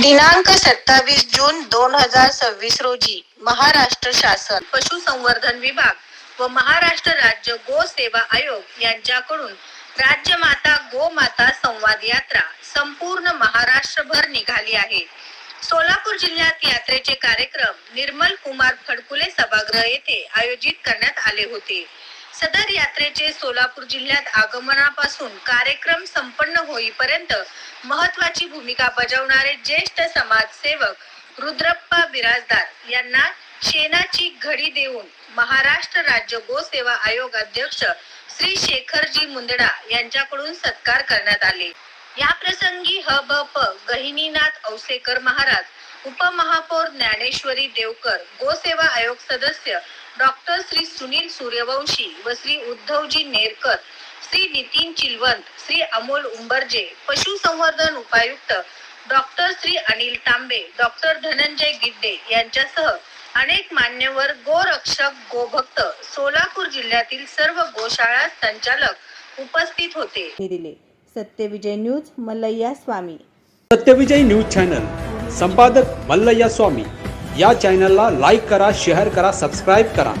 दिनांक 27 जून 2026 रोजी महाराष्ट्र शासन पशुसंवर्धन विभाग व महाराष्ट्र राज्य गो सेवा आयोग यांच्याकडून राज्यमाता गोमाता संवाद यात्रा संपूर्ण महाराष्ट्रभर निघाली आहे। सोलापूर जिल्ह्यात यात्रेचे कार्यक्रम निर्मल कुमार फडकुले सभागृह येथे आयोजित करण्यात आले होते। सदर यात्रेचे सोलापूर जिल्ह्यात आगमनापासून कार्यक्रम संपन्न होईपर्यंत महत्त्वाची भूमिका बजावणारे ज्येष्ठ समाजसेवक रुद्रप्पा बिराजदार यांना शेणाची घडी देऊन महाराष्ट्र राज्य गोसेवा आयोग अध्यक्ष श्री शेखरजी मुंदडा यांच्याकडून सत्कार करण्यात आले। या प्रसंगी ह.ब.प. गहिनीनाथ औसेकर महाराज, उपमहापौर ज्ञानेश्वरी देवकर, गोसेवा आयोग सदस्य डॉक्टर श्री सुनील सूर्यवंशी व श्री उद्धवजी नेरकर, श्री नितीन चिलवंत, श्री अमोल उंबरजे, पशुसंवर्धन उपायुक्त डॉक्टर श्री अनिल तांबे, डॉक्टर धनंजय गिड्डे यांच्यासह अनेक मान्यवर गोरक्षक, गोभक्त, सोलापूर जिल्ह्यातील सर्व गोशाळा संचालक उपस्थित होते। सत्यविजय न्यूज मल्लय्या स्वामी। सत्यविजय न्यूज चॅनल संपादक मल्लय्या स्वामी या चॅनलला लाईक करा, शेअर करा, सबस्क्राइब करा।